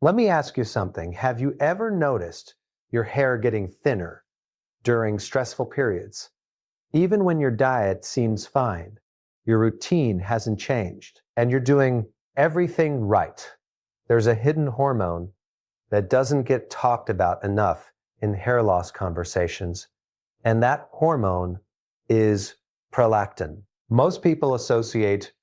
Let me ask you something. Have you ever noticed your hair getting thinner during stressful periods? Even when your diet seems fine, your routine hasn't changed, and you're doing everything right. There's a hidden hormone that doesn't get talked about enough in hair loss conversations, and that hormone is prolactin. Most people associate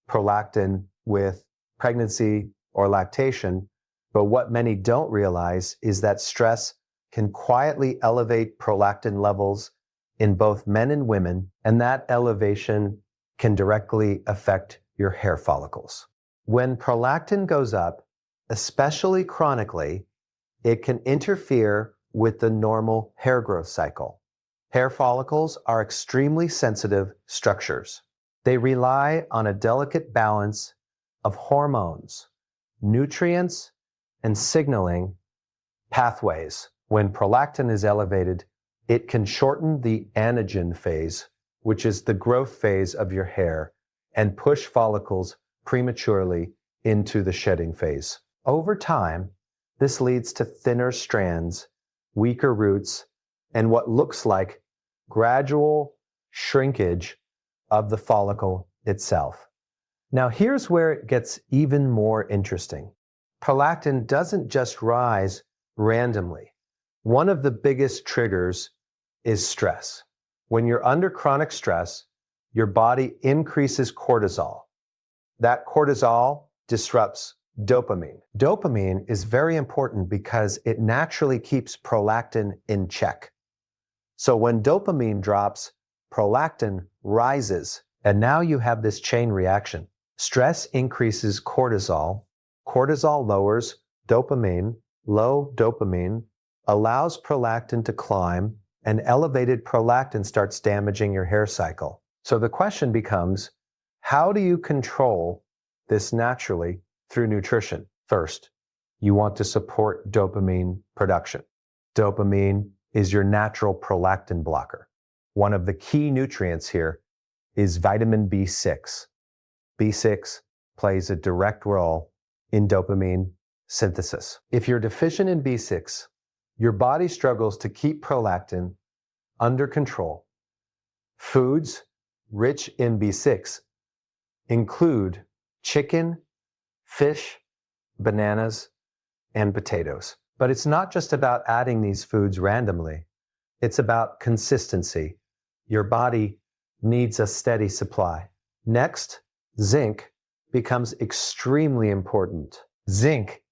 prolactin with pregnancy or lactation, but what many don't realize is that stress can quietly elevate prolactin levels in both men and women, and that elevation can directly affect your hair follicles. When prolactin goes up, especially chronically, it can interfere with the normal hair growth cycle. Hair follicles are extremely sensitive structures. They rely on a delicate balance of hormones, nutrients, and signaling pathways. When prolactin is elevated, it can shorten the anagen phase, which is the growth phase of your hair, and push follicles prematurely into the shedding phase. Over time, this leads to thinner strands, weaker roots, and what looks like gradual shrinkage of the follicle itself. Now, here's where it gets even more interesting. Prolactin doesn't just rise randomly. One of the biggest triggers is stress. When you're under chronic stress, your body increases cortisol. That cortisol disrupts dopamine. Dopamine is very important because it naturally keeps prolactin in check. So when dopamine drops, prolactin rises, and now you have this chain reaction. Stress increases cortisol. Cortisol lowers dopamine. Low dopamine allows prolactin to climb, and elevated prolactin starts damaging your hair cycle. So the question becomes, how do you control this naturally through nutrition? First, you want to support dopamine production. Dopamine is your natural prolactin blocker. One of the key nutrients here is vitamin B6. B6 plays a direct role in dopamine synthesis. If you're deficient in B6, your body struggles to keep prolactin under control. Foods rich in B6 include chicken, fish, bananas, and potatoes. But it's not just about adding these foods randomly. It's about consistency. Your body needs a steady supply. Next, zinc becomes extremely important. Zinc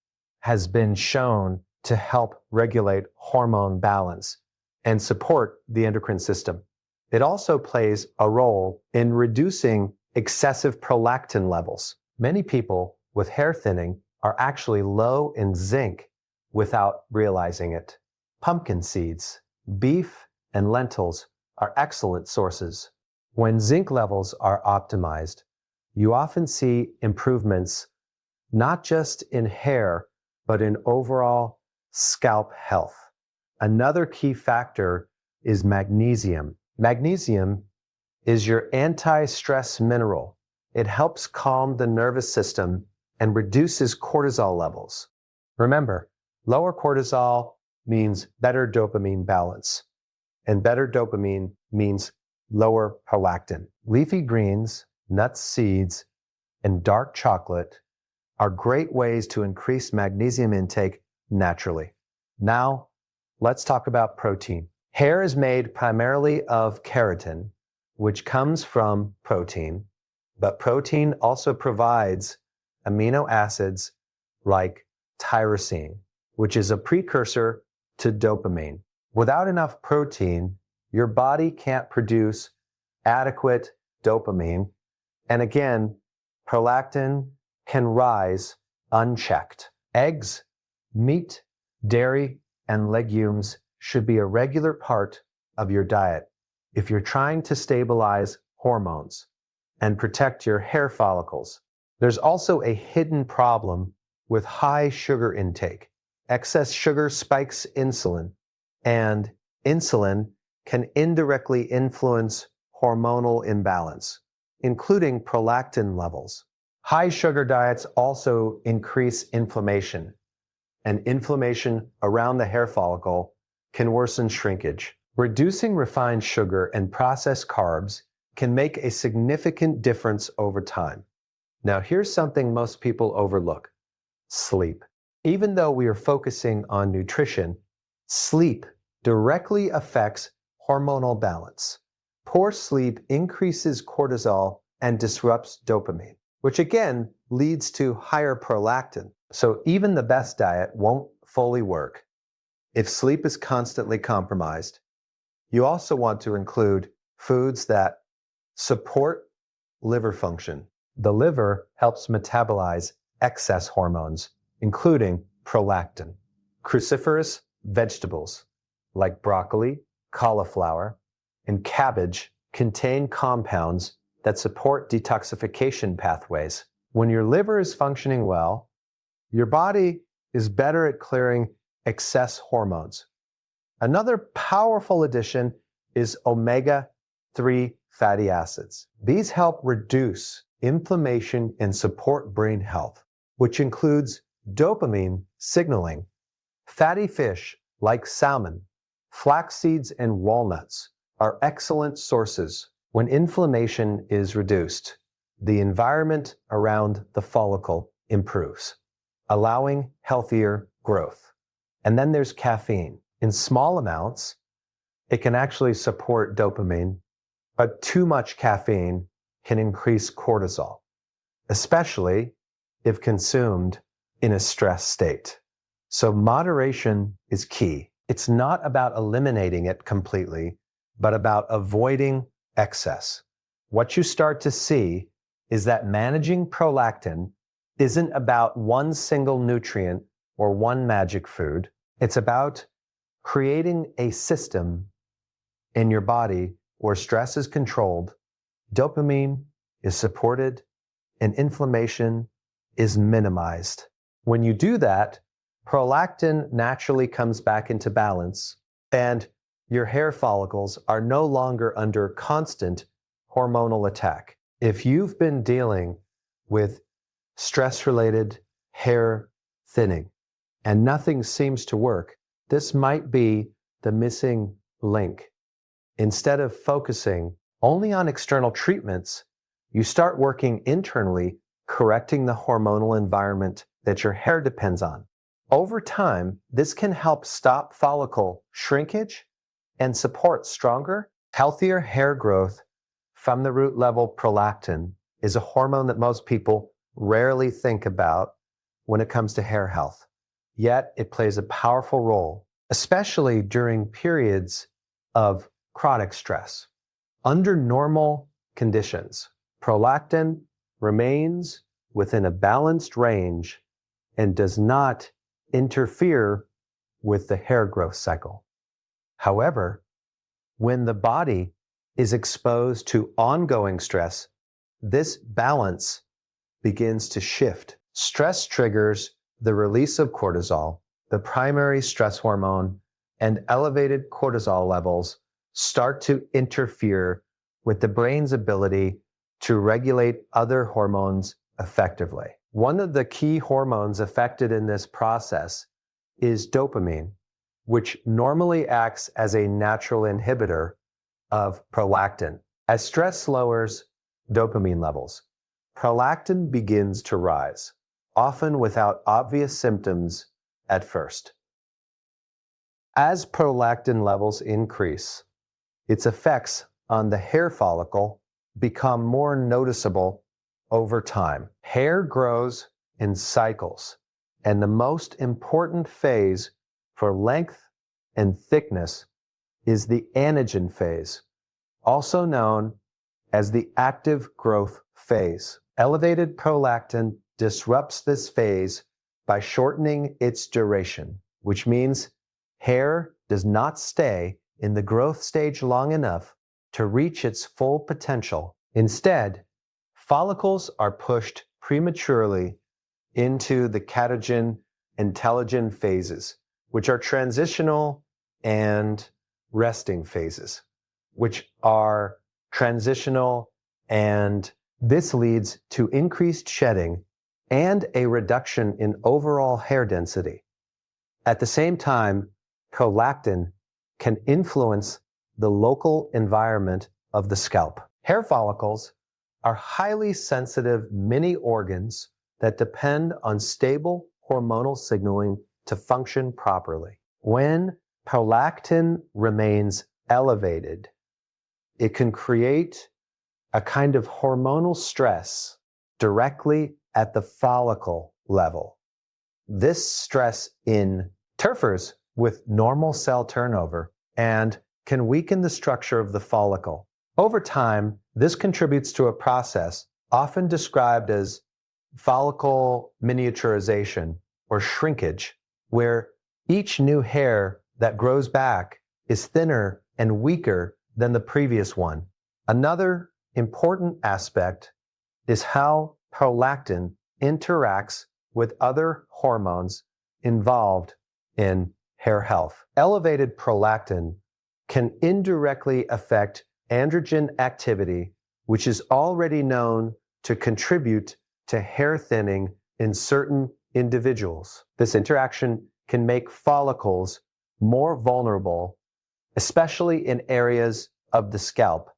has been shown to help regulate hormone balance and support the endocrine system. It also plays a role in reducing excessive prolactin levels. Many people with hair thinning are actually low in zinc without realizing it. Pumpkin seeds, beef, and lentils are excellent sources. When zinc levels are optimized, you often see improvements not just in hair, but in overall scalp health. Another key factor is magnesium. Magnesium is your anti-stress mineral. It helps calm the nervous system and reduces cortisol levels. Remember, lower cortisol means better dopamine balance, and better dopamine means lower prolactin. Leafy greens, nuts, seeds, and dark chocolate are great ways to increase magnesium intake naturally. Now, let's talk about protein. Hair is made primarily of keratin, which comes from protein, but protein also provides amino acids like tyrosine, which is a precursor to dopamine. Without enough protein, your body can't produce adequate dopamine, and again, prolactin can rise unchecked. Eggs, meat, dairy, and legumes should be a regular part of your diet if you're trying to stabilize hormones and protect your hair follicles. There's also a hidden problem with high sugar intake. Excess sugar spikes insulin, and insulin can indirectly influence hormonal imbalance, including prolactin levels. High sugar diets also increase inflammation, and inflammation around the hair follicle can worsen shrinkage. Reducing refined sugar and processed carbs can make a significant difference over time. Now, here's something most people overlook: sleep. Even though we are focusing on nutrition, sleep directly affects hormonal balance. Poor sleep increases cortisol and disrupts dopamine, which again leads to higher prolactin. So even the best diet won't fully work if sleep is constantly compromised. You also want to include foods that support liver function. The liver helps metabolize excess hormones, including prolactin. Cruciferous vegetables like broccoli, cauliflower, and cabbage contain compounds that support detoxification pathways. When your liver is functioning well, your body is better at clearing excess hormones. Another powerful addition is omega-3 fatty acids. These help reduce inflammation and support brain health, which includes dopamine signaling. Fatty fish like salmon, flax seeds, and walnuts are excellent sources. When inflammation is reduced, the environment around the follicle improves, allowing healthier growth. And then there's caffeine. In small amounts, it can actually support dopamine, but too much caffeine can increase cortisol, especially if consumed in a stress state. So moderation is key. It's not about eliminating it completely, but about avoiding excess. What you start to see is that managing prolactin isn't about one single nutrient or one magic food. It's about creating a system in your body where stress is controlled, dopamine is supported, and inflammation is minimized. When you do that, prolactin naturally comes back into balance, and your hair follicles are no longer under constant hormonal attack. If you've been dealing with stress-related hair thinning and nothing seems to work, this might be the missing link. Instead of focusing only on external treatments, you start working internally, correcting the hormonal environment that your hair depends on. Over time, this can help stop follicle shrinkage and support stronger, healthier hair growth from the root level. Prolactin is a hormone that most people rarely think about when it comes to hair health. Yet it plays a powerful role, especially during periods of chronic stress. Under normal conditions, prolactin remains within a balanced range and does not interfere with the hair growth cycle. However, when the body is exposed to ongoing stress, this balance begins to shift. Stress triggers the release of cortisol, the primary stress hormone, and elevated cortisol levels start to interfere with the brain's ability to regulate other hormones effectively. One of the key hormones affected in this process is dopamine, which normally acts as a natural inhibitor of prolactin. As stress lowers dopamine levels, prolactin begins to rise, often without obvious symptoms at first. As prolactin levels increase, its effects on the hair follicle become more noticeable over time. Hair grows in cycles, and the most important phase for length and thickness is the anagen phase, also known as the active growth phase. Elevated prolactin disrupts this phase by shortening its duration, which means hair does not stay in the growth stage long enough to reach its full potential. Instead, follicles are pushed prematurely into the catagen and telogen phases, which are transitional, and resting phases, which are transitional, and this leads to increased shedding and a reduction in overall hair density. At the same time, prolactin can influence the local environment of the scalp. Hair follicles are highly sensitive mini organs that depend on stable hormonal signaling to function properly. When prolactin remains elevated, it can create a kind of hormonal stress directly at the follicle level. This stress interferes with normal cell turnover and can weaken the structure of the follicle. Over time, this contributes to a process often described as follicle miniaturization or shrinkage, where each new hair that grows back is thinner and weaker than the previous one. Another important aspect is how prolactin interacts with other hormones involved in hair health. Elevated prolactin can indirectly affect androgen activity, which is already known to contribute to hair thinning in certain individuals. This interaction can make follicles more vulnerable, especially in areas of the scalp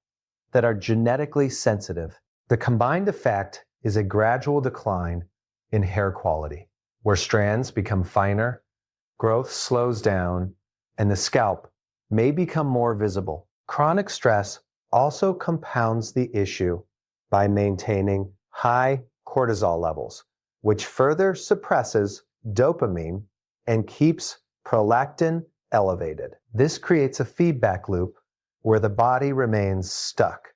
that are genetically sensitive. The combined effect is a gradual decline in hair quality, where strands become finer, growth slows down, and the scalp may become more visible. Chronic stress also compounds the issue by maintaining high cortisol levels, which further suppresses dopamine and keeps prolactin elevated. This creates a feedback loop where the body remains stuck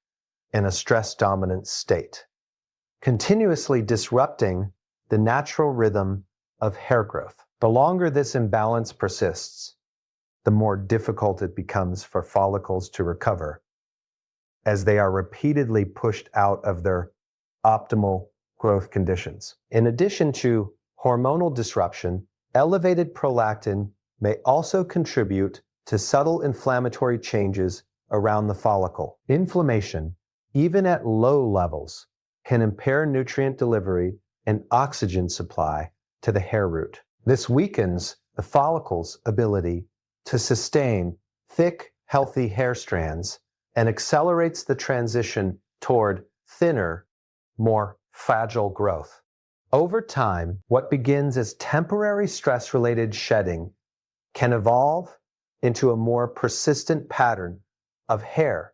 in a stress-dominant state, continuously disrupting the natural rhythm of hair growth. The longer this imbalance persists, the more difficult it becomes for follicles to recover, as they are repeatedly pushed out of their optimal growth conditions. In addition to hormonal disruption, elevated prolactin may also contribute to subtle inflammatory changes around the follicle. Inflammation, even at low levels, can impair nutrient delivery and oxygen supply to the hair root. This weakens the follicle's ability to sustain thick, healthy hair strands and accelerates the transition toward thinner, more fragile growth. Over time, what begins as temporary stress-related shedding can evolve into a more persistent pattern of hair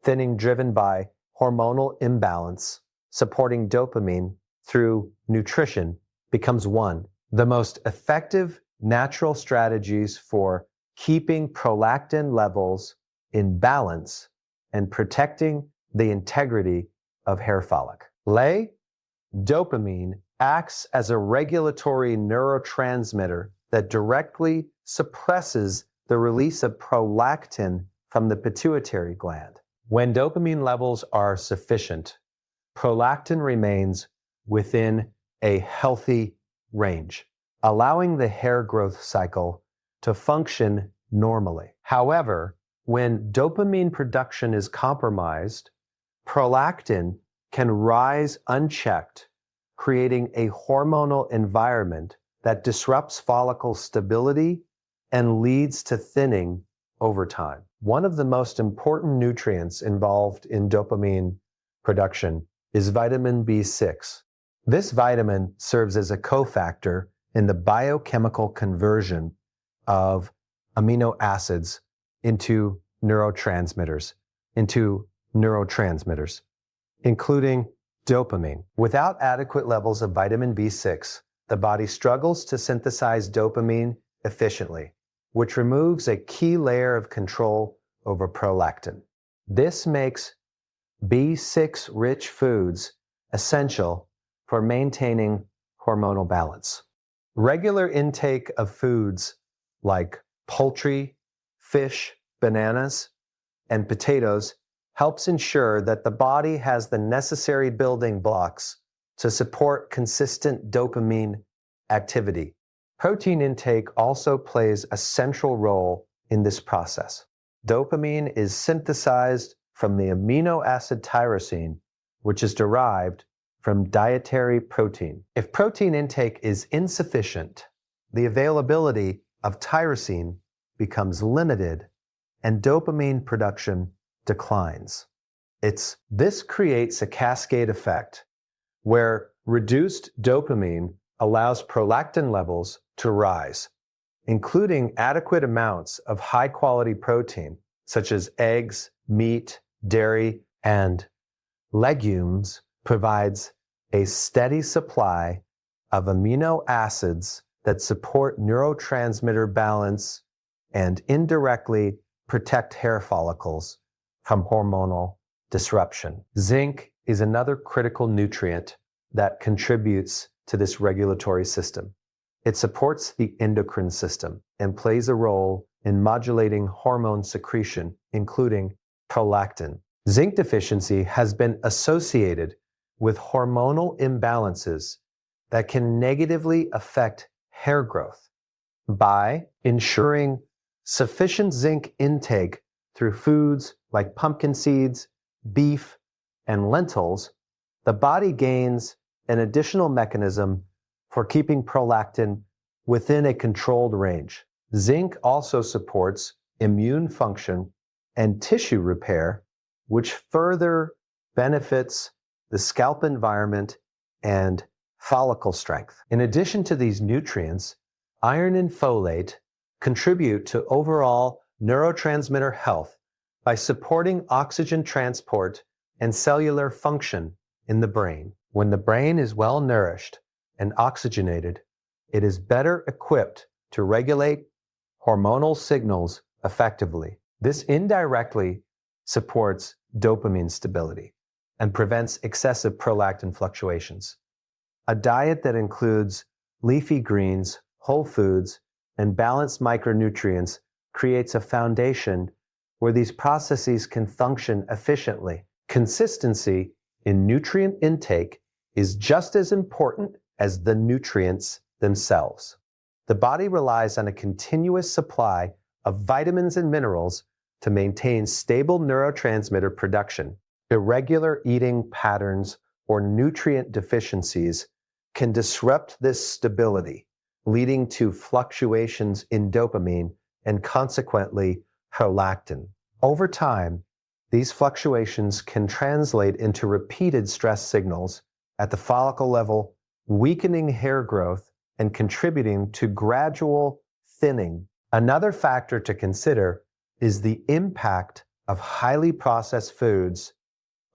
thinning driven by hormonal imbalance. Supporting dopamine through nutrition becomes one. The most effective natural strategies for keeping prolactin levels in balance and protecting the integrity of hair follicle. Dopamine acts as a regulatory neurotransmitter that directly suppresses the release of prolactin from the pituitary gland. When dopamine levels are sufficient, prolactin remains within a healthy range, allowing the hair growth cycle to function normally. However, when dopamine production is compromised, prolactin can rise unchecked, creating a hormonal environment that disrupts follicle stability and leads to thinning over time. One of the most important nutrients involved in dopamine production is vitamin B6. This vitamin serves as a cofactor in the biochemical conversion of amino acids into neurotransmitters, including dopamine. Without adequate levels of vitamin B6, the body struggles to synthesize dopamine efficiently, which removes a key layer of control over prolactin. This makes B6-rich foods essential for maintaining hormonal balance. Regular intake of foods like poultry, fish, bananas, and potatoes helps ensure that the body has the necessary building blocks to support consistent dopamine activity. Protein intake also plays a central role in this process. Dopamine is synthesized from the amino acid tyrosine, which is derived from dietary protein. If protein intake is insufficient, the availability of tyrosine becomes limited and dopamine production declines. This creates a cascade effect where reduced dopamine allows prolactin levels to rise, including adequate amounts of high-quality protein, such as eggs, meat, dairy, and legumes, provides a steady supply of amino acids that support neurotransmitter balance and indirectly protect hair follicles from hormonal disruption. Zinc is another critical nutrient that contributes to this regulatory system. It supports the endocrine system and plays a role in modulating hormone secretion, including prolactin. Zinc deficiency has been associated with hormonal imbalances that can negatively affect hair growth. By ensuring sufficient zinc intake through foods like pumpkin seeds, beef, and lentils, the body gains an additional mechanism for keeping prolactin within a controlled range. Zinc also supports immune function and tissue repair, which further benefits the scalp environment and follicle strength. In addition to these nutrients, iron and folate contribute to overall neurotransmitter health by supporting oxygen transport and cellular function in the brain. When the brain is well nourished and oxygenated, it is better equipped to regulate hormonal signals effectively. This indirectly supports dopamine stability and prevents excessive prolactin fluctuations. A diet that includes leafy greens, whole foods, and balanced micronutrients creates a foundation where these processes can function efficiently. Consistency in nutrient intake is just as important as the nutrients themselves. The body relies on a continuous supply of vitamins and minerals to maintain stable neurotransmitter production. Irregular eating patterns or nutrient deficiencies can disrupt this stability, leading to fluctuations in dopamine and consequently prolactin. Over time, these fluctuations can translate into repeated stress signals at the follicle level, weakening hair growth and contributing to gradual thinning. Another factor to consider is the impact of highly processed foods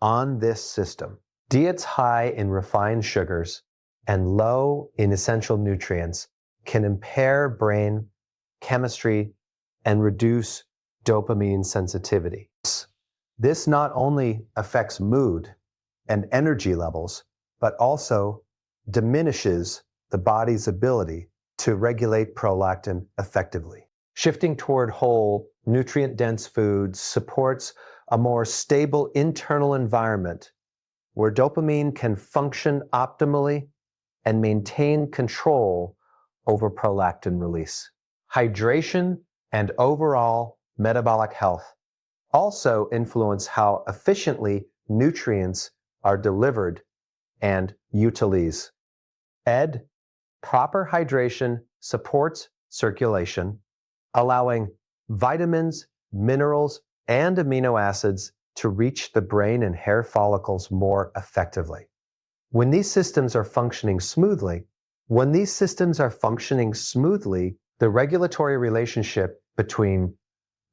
on this system. Diets high in refined sugars and low in essential nutrients can impair brain chemistry and reduce dopamine sensitivity. This not only affects mood and energy levels, but also diminishes the body's ability to regulate prolactin effectively. Shifting toward whole, nutrient-dense foods supports a more stable internal environment where dopamine can function optimally and maintain control over prolactin release. Hydration and overall metabolic health also influence how efficiently nutrients are delivered and utilized. Proper hydration supports circulation, allowing vitamins, minerals, and amino acids to reach the brain and hair follicles more effectively. When these systems are functioning smoothly, the regulatory relationship between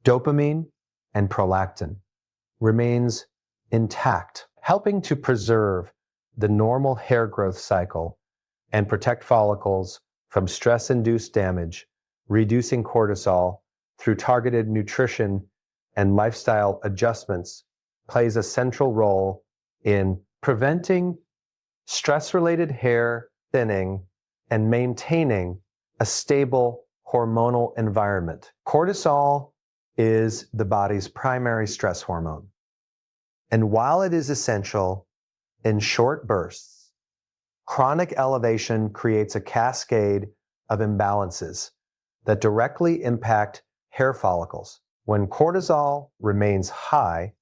dopamine and prolactin remains intact, helping to preserve the normal hair growth cycle and protect follicles from stress-induced damage. Reducing cortisol through targeted nutrition and lifestyle adjustments plays a central role in preventing stress-related hair thinning and maintaining a stable hormonal environment. Cortisol is the body's primary stress hormone. And while it is essential in short bursts, chronic elevation creates a cascade of imbalances that directly impact hair follicles. When cortisol remains high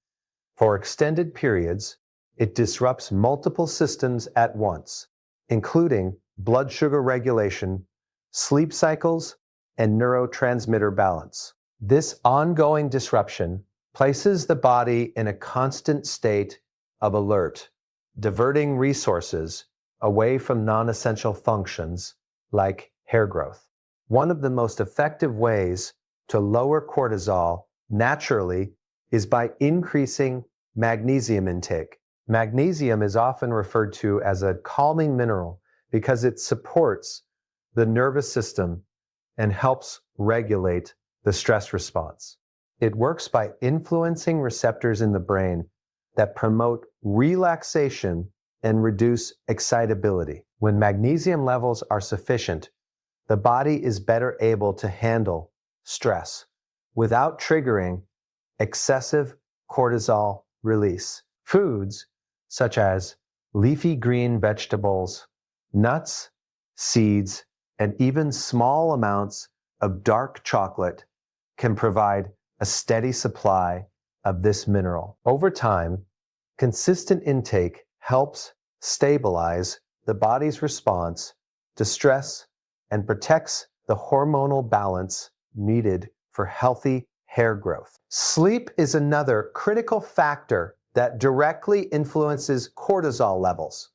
for extended periods, it disrupts multiple systems at once, including blood sugar regulation, sleep cycles, and neurotransmitter balance. This ongoing disruption places the body in a constant state of alert, diverting resources away from non-essential functions like hair growth. One of the most effective ways to lower cortisol naturally is by increasing magnesium intake. Magnesium is often referred to as a calming mineral because it supports the nervous system and helps regulate the stress response. It works by influencing receptors in the brain that promote relaxation and reduce excitability. When magnesium levels are sufficient, the body is better able to handle stress without triggering excessive cortisol release. Foods such as leafy green vegetables, nuts, seeds, and even small amounts of dark chocolate can provide a steady supply of this mineral. Over time, consistent intake helps stabilize the body's response to stress and protects the hormonal balance needed for healthy hair growth. Sleep is another critical factor that directly influences cortisol levels.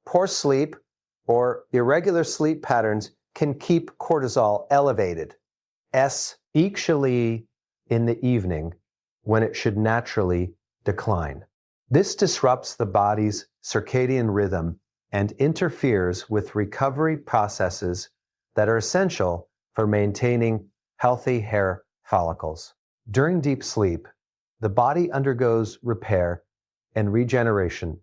Poor sleep or irregular sleep patterns can keep cortisol elevated, especially in the evening when it should naturally decline. This disrupts the body's circadian rhythm and interferes with recovery processes that are essential for maintaining healthy hair follicles. During deep sleep, the body undergoes repair and regeneration,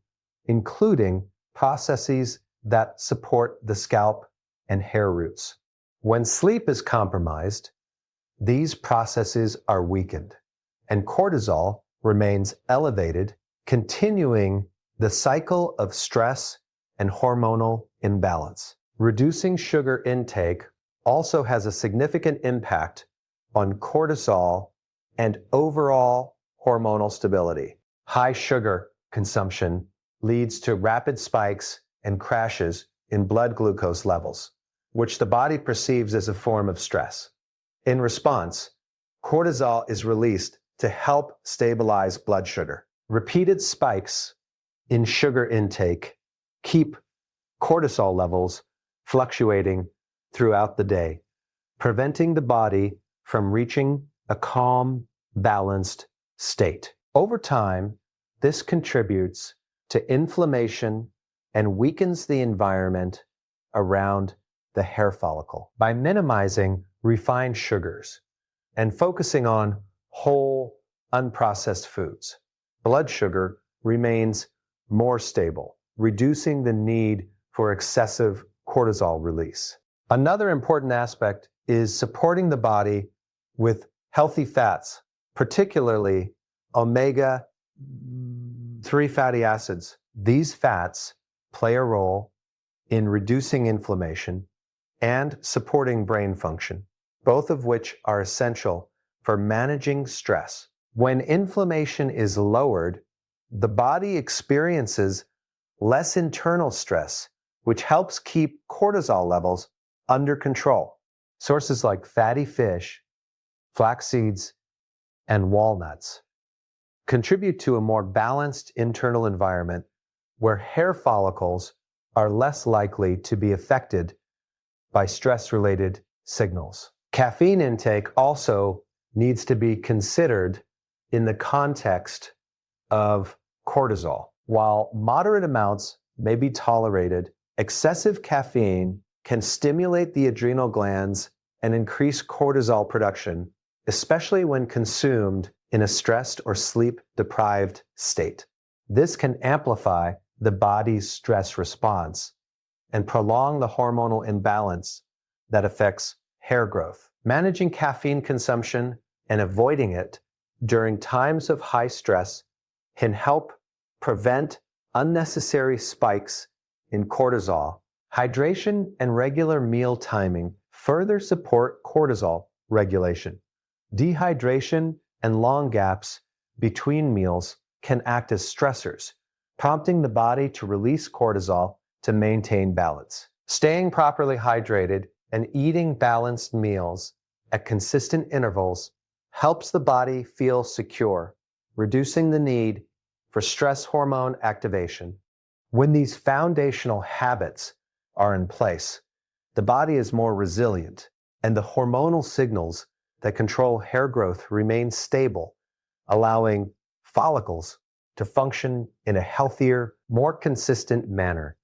including processes that support the scalp and hair roots. When sleep is compromised, these processes are weakened, and cortisol remains elevated, continuing the cycle of stress and hormonal imbalance. Reducing sugar intake also has a significant impact on cortisol and overall hormonal stability. High sugar consumption leads to rapid spikes and crashes in blood glucose levels, which the body perceives as a form of stress. In response, cortisol is released to help stabilize blood sugar. Repeated spikes in sugar intake keep cortisol levels fluctuating throughout the day, preventing the body from reaching a calm, balanced state. Over time, this contributes to inflammation and weakens the environment around the hair follicle. By minimizing refined sugars and focusing on whole, unprocessed foods, blood sugar remains more stable, reducing the need for excessive cortisol release. Another important aspect is supporting the body with healthy fats, particularly omega-3 fatty acids. These fats play a role in reducing inflammation and supporting brain function, both of which are essential for managing stress. When inflammation is lowered, the body experiences less internal stress, which helps keep cortisol levels under control. Sources like fatty fish, flax seeds, and walnuts contribute to a more balanced internal environment where hair follicles are less likely to be affected by stress-related signals. Caffeine intake also needs to be considered in the context of cortisol. While moderate amounts may be tolerated, excessive caffeine can stimulate the adrenal glands and increase cortisol production, especially when consumed in a stressed or sleep-deprived state. This can amplify the body's stress response and prolong the hormonal imbalance that affects hair growth. Managing caffeine consumption and avoiding it during times of high stress can help prevent unnecessary spikes in cortisol. Hydration and regular meal timing further support cortisol regulation. Dehydration and long gaps between meals can act as stressors, prompting the body to release cortisol to maintain balance. Staying properly hydrated and eating balanced meals at consistent intervals helps the body feel secure, reducing the need for stress hormone activation. When these foundational habits are in place, the body is more resilient, and the hormonal signals that control hair growth remain stable, allowing follicles to function in a healthier, more consistent manner.